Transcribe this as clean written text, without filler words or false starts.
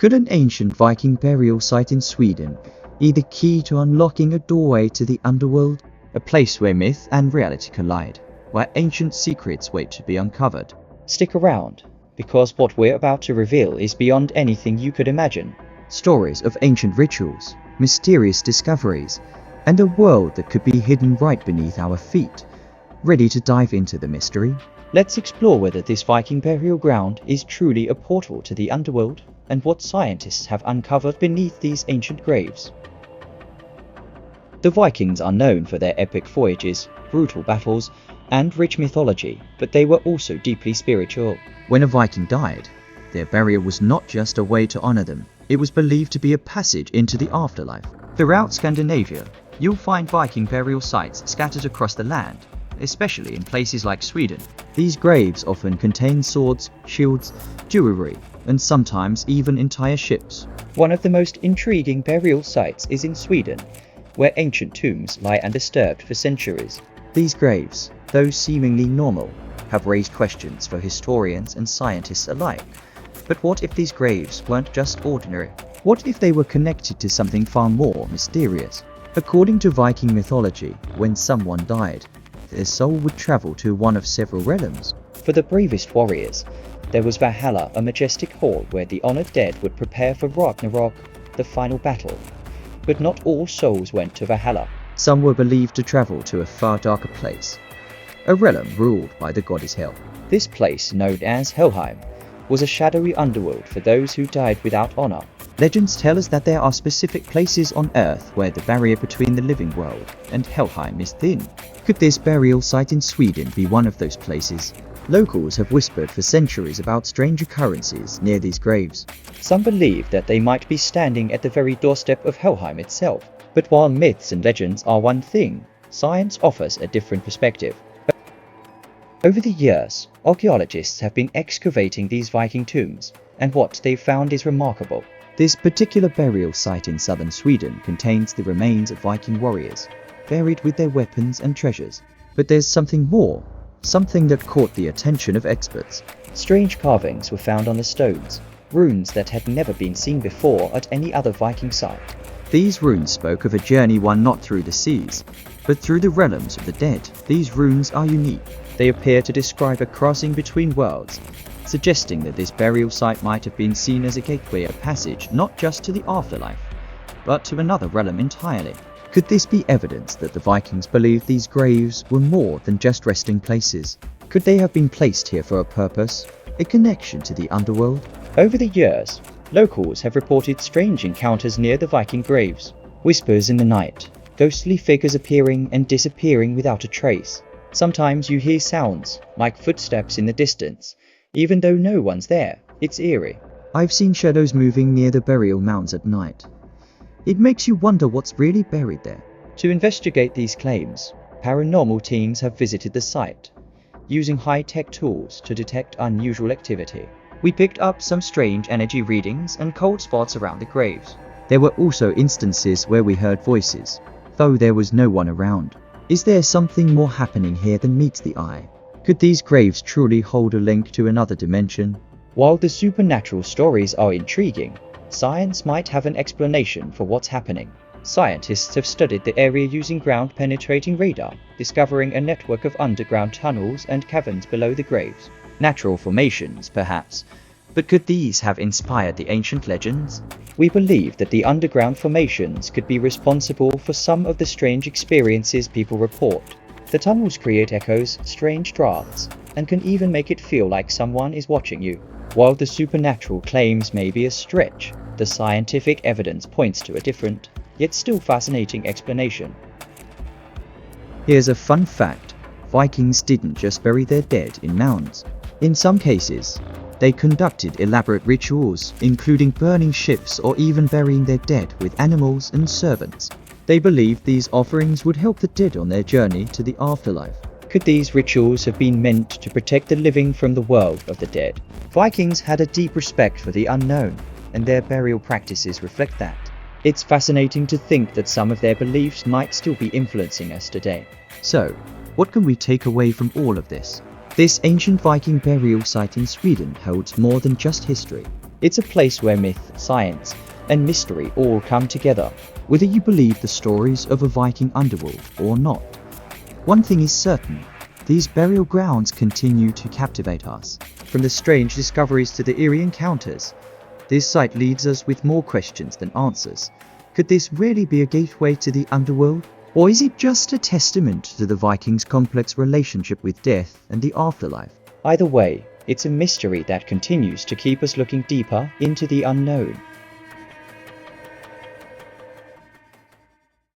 Could an ancient Viking burial site in Sweden be the key to unlocking a doorway to the Underworld? A place where myth and reality collide, where ancient secrets wait to be uncovered. Stick around, because what we're about to reveal is beyond anything you could imagine. Stories of ancient rituals, mysterious discoveries, and a world that could be hidden right beneath our feet. Ready to dive into the mystery? Let's explore whether this Viking burial ground is truly a portal to the Underworld, and what scientists have uncovered beneath these ancient graves. The Vikings are known for their epic voyages, brutal battles, and rich mythology, but they were also deeply spiritual. When a Viking died, their burial was not just a way to honor them, it was believed to be a passage into the afterlife. Throughout Scandinavia, you'll find Viking burial sites scattered across the land, especially in places like Sweden. These graves often contain swords, shields, jewelry, and sometimes even entire ships. One of the most intriguing burial sites is in Sweden, where ancient tombs lie undisturbed for centuries. These graves, though seemingly normal, have raised questions for historians and scientists alike. But what if these graves weren't just ordinary? What if they were connected to something far more mysterious? According to Viking mythology, when someone died, their soul would travel to one of several realms. For the bravest warriors, there was Valhalla, a majestic hall where the honored dead would prepare for Ragnarok, the final battle. But not all souls went to Valhalla. Some were believed to travel to a far darker place, a realm ruled by the goddess Hel. This place, known as Helheim, was a shadowy underworld for those who died without honor. Legends tell us that there are specific places on Earth where the barrier between the living world and Helheim is thin. Could this burial site in Sweden be one of those places? Locals have whispered for centuries about strange occurrences near these graves. Some believe that they might be standing at the very doorstep of Helheim itself. But while myths and legends are one thing, science offers a different perspective. Over the years, archaeologists have been excavating these Viking tombs, and what they've found is remarkable. This particular burial site in southern Sweden contains the remains of Viking warriors, buried with their weapons and treasures. But there's something more, something that caught the attention of experts. Strange carvings were found on the stones, runes that had never been seen before at any other Viking site. These runes spoke of a journey one not through the seas, but through the realms of the dead. These runes are unique. They appear to describe a crossing between worlds, suggesting that this burial site might have been seen as a gateway of passage not just to the afterlife, but to another realm entirely. Could this be evidence that the Vikings believed these graves were more than just resting places? Could they have been placed here for a purpose, a connection to the underworld? Over the years, locals have reported strange encounters near the Viking graves. Whispers in the night, ghostly figures appearing and disappearing without a trace. Sometimes you hear sounds, like footsteps in the distance, even though no one's there. It's eerie. I've seen shadows moving near the burial mounds at night. It makes you wonder what's really buried there. To investigate these claims, paranormal teams have visited the site, using high-tech tools to detect unusual activity. We picked up some strange energy readings and cold spots around the graves. There were also instances where we heard voices, though there was no one around. Is there something more happening here than meets the eye? Could these graves truly hold a link to another dimension? While the supernatural stories are intriguing, science might have an explanation for what's happening. Scientists have studied the area using ground-penetrating radar, discovering a network of underground tunnels and caverns below the graves. Natural formations, perhaps, but could these have inspired the ancient legends? We believe that the underground formations could be responsible for some of the strange experiences people report. The tunnels create echoes, strange drafts, and can even make it feel like someone is watching you. While the supernatural claims may be a stretch, the scientific evidence points to a different, yet still fascinating explanation. Here's a fun fact. Vikings didn't just bury their dead in mounds. In some cases, they conducted elaborate rituals, including burning ships or even burying their dead with animals and servants. They believed these offerings would help the dead on their journey to the afterlife. Could these rituals have been meant to protect the living from the world of the dead? Vikings had a deep respect for the unknown, and their burial practices reflect that. It's fascinating to think that some of their beliefs might still be influencing us today. So, what can we take away from all of this? This ancient Viking burial site in Sweden holds more than just history. It's a place where myth, science, and mystery all come together. Whether you believe the stories of a Viking underworld or not, one thing is certain: these burial grounds continue to captivate us. From the strange discoveries to the eerie encounters, this site leaves us with more questions than answers. Could this really be a gateway to the underworld? Or is it just a testament to the Vikings' complex relationship with death and the afterlife? Either way, it's a mystery that continues to keep us looking deeper into the unknown.